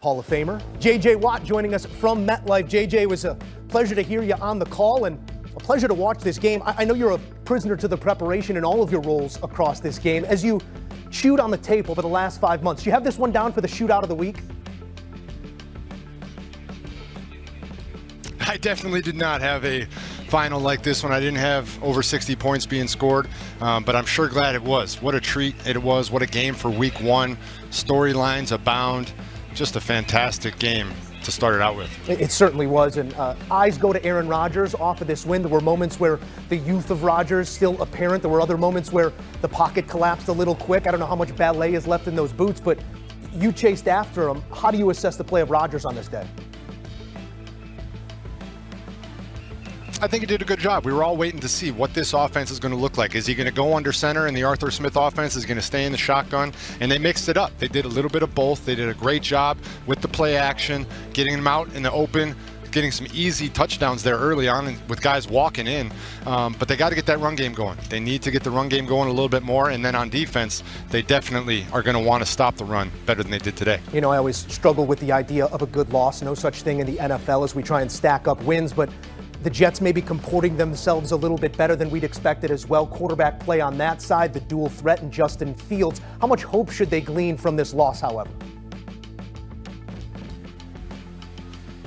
Hall of Famer J.J. Watt joining us from MetLife. J.J., it was a pleasure to hear you on the call and a pleasure to watch this game. I know you're a prisoner to the preparation in all of your roles across this game. As you chewed on the tape over the last 5 months, do you have this one down for the shootout of the week? I definitely did not have a final like this one. I didn't have over 60 points being scored, but I'm sure glad it was. What a treat it was. What a game for week one. Storylines abound. Just a fantastic game to start it out with. It certainly was, and eyes go to Aaron Rodgers off of this win. There were moments where the youth of Rodgers still apparent. There were other moments where the pocket collapsed a little quick. I don't know how much ballet is left in those boots, but you chased after him. How do you assess the play of Rodgers on this day? I think he did a good job. We were all waiting to see what this offense is going to look like. Is he going to go under center and the Arthur Smith offense is going to stay in the shotgun? And they mixed it up. They did a little bit of both. They did a great job with the play action, getting them out in the open, getting some easy touchdowns there early on with guys walking in. But they got to get that run game going. They need to get the run game going a little bit more. And then on defense, they definitely are going to want to stop the run better than they did today. You know, I always struggle with the idea of a good loss. No such thing in the NFL as we try and stack up wins. But the Jets may be comporting themselves a little bit better than we'd expected as well. Quarterback play on that side, the dual threat in Justin Fields. How much hope should they glean from this loss, however?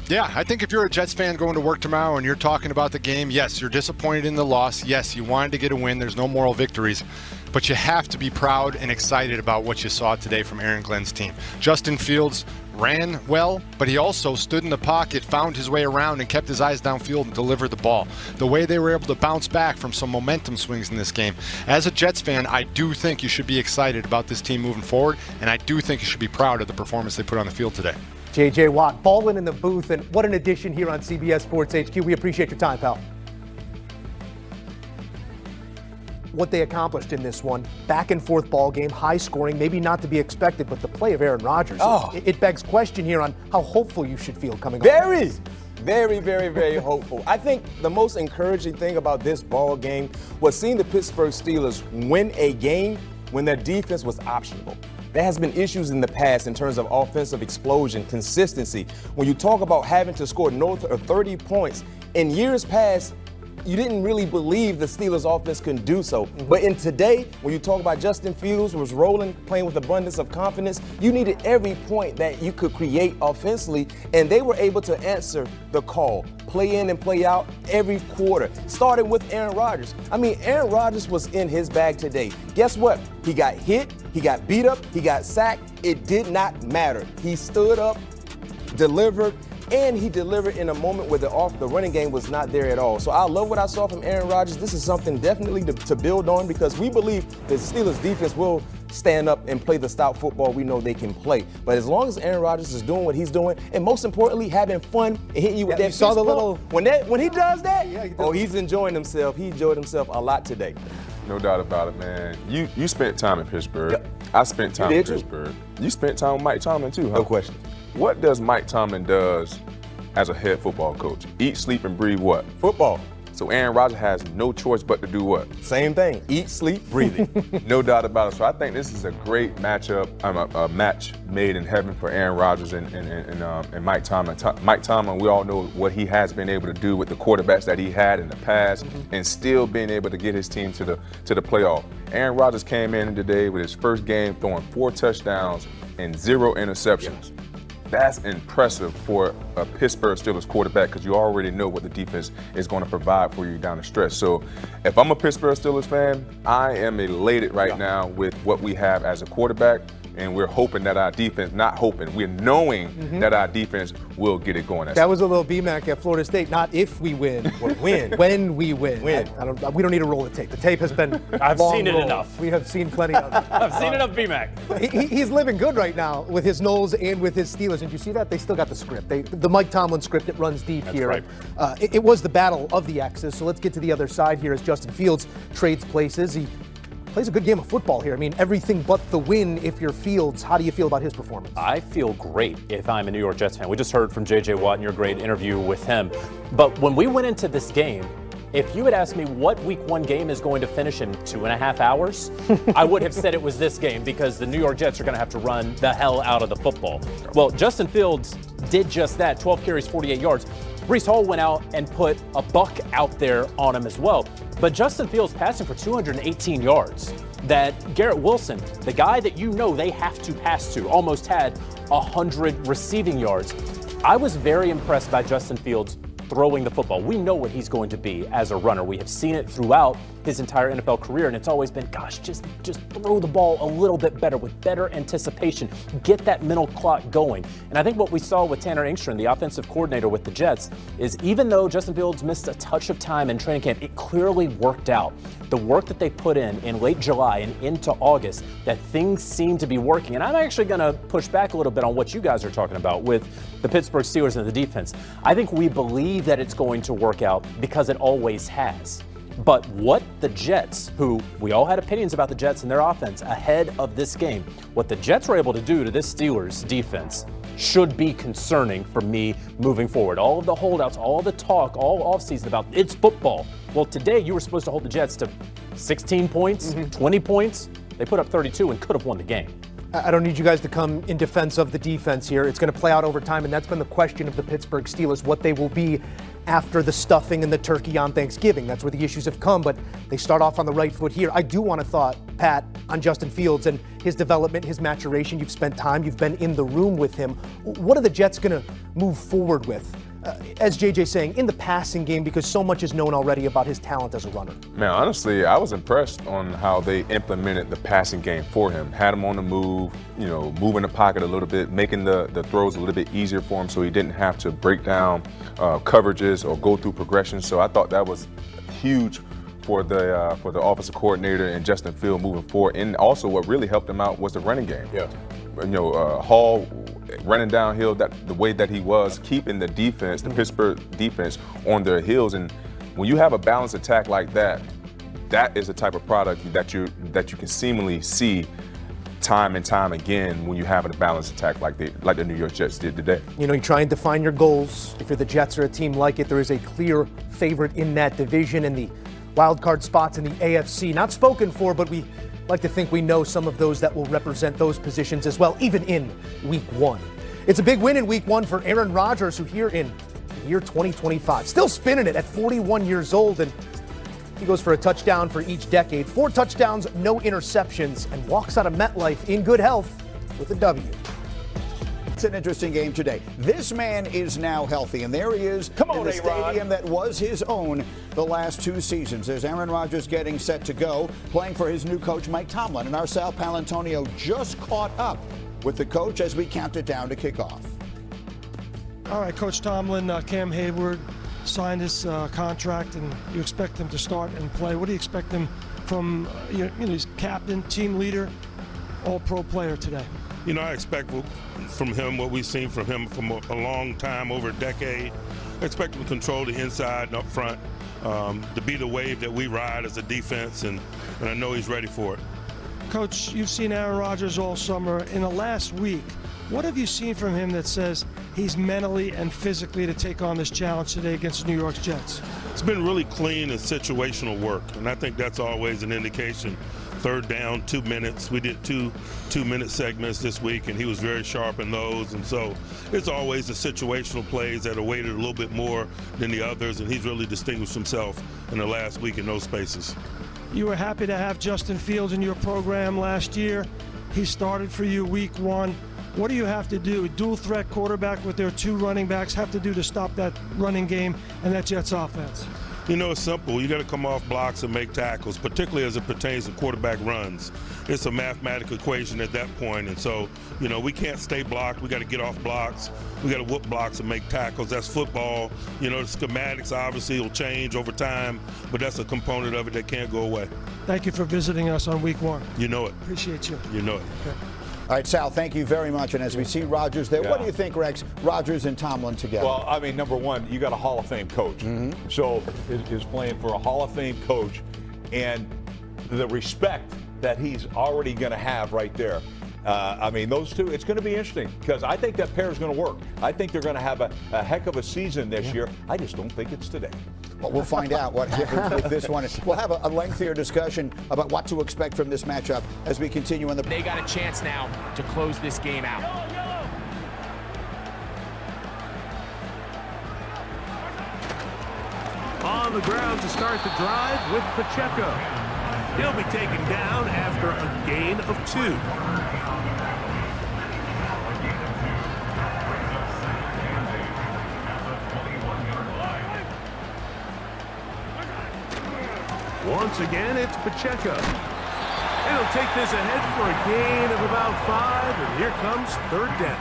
Yeah, I think if you're a Jets fan going to work tomorrow and you're talking about the game, yes, you're disappointed in the loss. Yes, you wanted to get a win. There's no moral victories. But you have to be proud and excited about what you saw today from Aaron Glenn's team. Justin Fields ran well, but he also stood in the pocket, found his way around, and kept his eyes downfield and delivered the ball. The way they were able to bounce back from some momentum swings in this game. As a Jets fan, I do think you should be excited about this team moving forward, and I do think you should be proud of the performance they put on the field today. J.J. Watt, balling in the booth, and what an addition here on CBS Sports HQ. We appreciate your time, pal. What they accomplished in this one, back and forth ball game, high scoring, maybe not to be expected, but the play of Aaron Rodgers, it begs question here on how hopeful you should feel coming Very, very hopeful. I think the most encouraging thing about this ball game was seeing the Pittsburgh Steelers win a game when their defense was optional. There has been issues in the past in terms of offensive explosion, consistency. When you talk about having to score north of 30 points, in years past, you didn't really believe the Steelers offense could do so. But in today, when you talk about Justin Fields was rolling, playing with abundance of confidence, you needed every point that you could create offensively, and they were able to answer the call, play in and play out every quarter. Started with Aaron Rodgers. I mean, Aaron Rodgers was in his bag today. Guess what? He got hit, he got beat up, he got sacked. It did not matter. He stood up, delivered, and he delivered in a moment where the running game was not there at all. So I love what I saw from Aaron Rodgers. This is something definitely to build on because we believe the Steelers defense will stand up and play the stout football we know they can play. But as long as Aaron Rodgers is doing what he's doing, and most importantly, having fun and hitting you with that saw the little when he does that, he's enjoying himself. He enjoyed himself a lot today. No doubt about it, man. You spent time in Pittsburgh. Yep. I spent time in Pittsburgh. You spent time with Mike Tomlin too, huh? No question. What does Mike Tomlin does as a head football coach? Eat, sleep, and breathe what? Football. So Aaron Rodgers has no choice but to do what? Same thing. Eat, sleep, breathing. No doubt about it. So I think this is a great matchup, a match made in heaven for Aaron Rodgers and Mike Tomlin. Mike Tomlin, we all know what he has been able to do with the quarterbacks that he had in the past, and still being able to get his team to the playoff. Aaron Rodgers came in today with his first game throwing 4 touchdowns and 0 interceptions. That's impressive for a Pittsburgh Steelers quarterback because you already know what the defense is going to provide for you down the stretch. So if I'm a Pittsburgh Steelers fan, I am elated right now with what we have as a quarterback. And we're hoping that our defense, not hoping, we're knowing that our defense will get it going. That was a little BMAC at Florida State, not if we win, but when. When we win. We don't need to roll the tape. The tape has been I've long seen it rolled. enough. We have seen plenty of it. I've seen enough BMAC. He's living good right now with his Knowles and with his Steelers. And you see that? They still got the script. The Mike Tomlin script, it runs deep here. Right. It was the battle of the X's. So let's get to the other side here as Justin Fields trades places. He plays a good game of football here. I mean, everything but the win if you're Fields. How do you feel about his performance? I feel great if I'm a New York Jets fan. We just heard from J.J. Watt in your great interview with him. But when we went into this game, If you had asked me what week 1 game is going to finish in 2.5 hours, I would have said it was this game because the New York Jets are going to have to run the hell out of the football. Well, Justin Fields did just that, 12 carries, 48 yards. Breece Hall went out and put a buck out there on him as well. But Justin Fields passing for 218 yards. That Garrett Wilson, the guy that you know they have to pass to, almost had 100 receiving yards. I was very impressed by Justin Fields throwing the football. We know what he's going to be as a runner. We have seen it throughout his entire NFL career, and it's always been, gosh, just throw the ball a little bit better with better anticipation. Get that mental clock going. And I think what we saw with Tanner Engstrand, the offensive coordinator with the Jets, is even though Justin Fields missed a touch of time in training camp, it clearly worked out. The work that they put in late July and into August, that things seem to be working. And I'm actually going to push back a little bit on what you guys are talking about with the Pittsburgh Steelers and the defense. I think we believe that it's going to work out because it always has. But what the Jets, who we all had opinions about the Jets and their offense ahead of this game, what the Jets were able to do to this Steelers defense should be concerning for me moving forward. All of the holdouts, all the talk, all offseason about it's football. Well, today you were supposed to hold the Jets to 16 points, 20 points. They put up 32 and could have won the game. I don't need you guys to come in defense of the defense here. It's going to play out over time, and that's been the question of the Pittsburgh Steelers, what they will be after the stuffing and the turkey on Thanksgiving. That's where the issues have come, but they start off on the right foot here. I do want to thought, Pat, on Justin Fields and his development, his maturation. You've spent time, you've been in the room with him. What are the Jets going to move forward with? As JJ's saying, in the passing game, because so much is known already about his talent as a runner. Man, honestly, I was impressed on how they implemented the passing game for him. Had him on the move, moving the pocket a little bit, making the throws a little bit easier for him so he didn't have to break down coverages or go through progressions. So I thought that was huge for the offensive coordinator and Justin Fields moving forward. And also what really helped him out was the running game. Yeah. Hall running downhill the way that he was, keeping the defense, the Pittsburgh defense, on their heels. And when you have a balanced attack like that, that is the type of product that you can seemingly see time and time again when you have a balanced attack like the New York Jets did today. You try and define your goals. If you're the Jets or a team like it, there is a clear favorite in that division and the wild card spots in the AFC. Not spoken for, but we like to think we know some of those that will represent those positions as well, even in week 1. It's a big win in week 1 for Aaron Rodgers, who here in the year 2025, still spinning it at 41 years old, and he goes for a touchdown for each decade. 4 touchdowns, no interceptions, and walks out of MetLife in good health with a W. It's an interesting game today. This man is now healthy, and there he is in the stadium that was his own the last 2 seasons. There's Aaron Rodgers getting set to go, playing for his new coach, Mike Tomlin. And our Sal Palantonio just caught up with the coach as we counted down to kick off. All right, Coach Tomlin, Cam Hayward signed his contract, and you expect him to start and play. What do you expect him from, he's captain, team leader, all-pro player today? I expect from him what we've seen from him from a long time, over a decade. I expect him to control the inside and up front, to be the wave that we ride as a defense, and I know he's ready for it. Coach, you've seen Aaron Rodgers all summer. In the last week, what have you seen from him that says he's mentally and physically to take on this challenge today against the New York Jets? It's been really clean and situational work, and I think that's always an indication. 3rd down, 2 minutes. We did two-minute segments this week, and he was very sharp in those. And so it's always the situational plays that are weighted a little bit more than the others, and he's really distinguished himself in the last week in those spaces. You were happy to have Justin Fields in your program last year. He started for you week 1. What do you have to do? Dual threat quarterback with their 2 running backs have to do to stop that running game and that Jets offense? It's simple. You got to come off blocks and make tackles, particularly as it pertains to quarterback runs. It's a mathematical equation at that point. And so, we can't stay blocked. We got to get off blocks. We got to whoop blocks and make tackles. That's football. The schematics obviously will change over time, but that's a component of it that can't go away. Thank you for visiting us on week 1. You know it. Appreciate you. You know it. Okay. All right, Sal, thank you very much. And as we see Rodgers there, what do you think, Rex, Rodgers and Tomlin together? Well, I mean, number one, you got a Hall of Fame coach. So is playing for a Hall of Fame coach, and the respect that he's already going to have right there. I mean, those two, it's going to be interesting because I think that pair is going to work. I think they're going to have a heck of a season this year. I just don't think it's today. Well, we'll find out what happens with this one. We'll have a lengthier discussion about what to expect from this matchup as we continue on the. They got a chance now to close this game out. On the ground to start the drive with Pacheco. He'll be taken down after a gain of 2. Once again, it's Pacheco. And he'll take this ahead for a gain of about 5, and here comes 3rd down.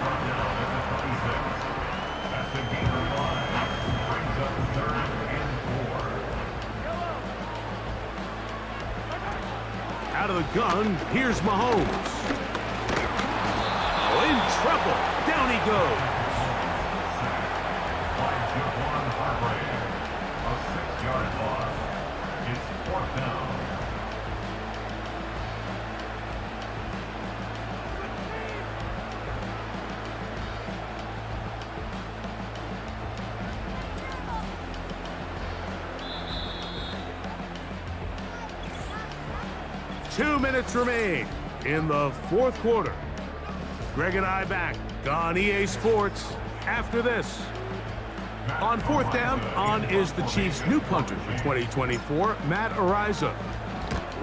Out of the gun, here's Mahomes. Oh, in trouble. Down he goes. A 6-yard loss. It's 4th down. Two minutes remain in the 4th quarter. Greg and I back on EA Sports after this. On 4th down, on is the Chiefs' new punter for 2024, Matt Ariza.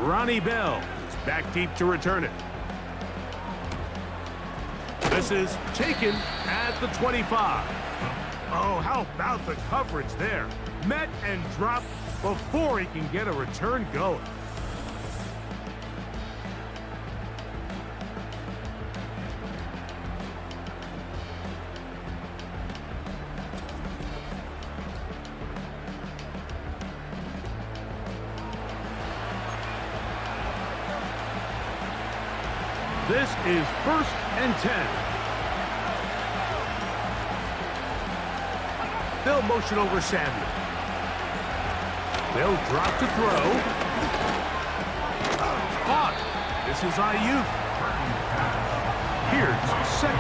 Ronnie Bell is back deep to return it. This is taken at the 25. Oh, how about the coverage there? Met and dropped before he can get a return going. This is 1st and 10. They'll motion over Samuel. They'll drop to throw. Caught. This is IU. Here's 2nd.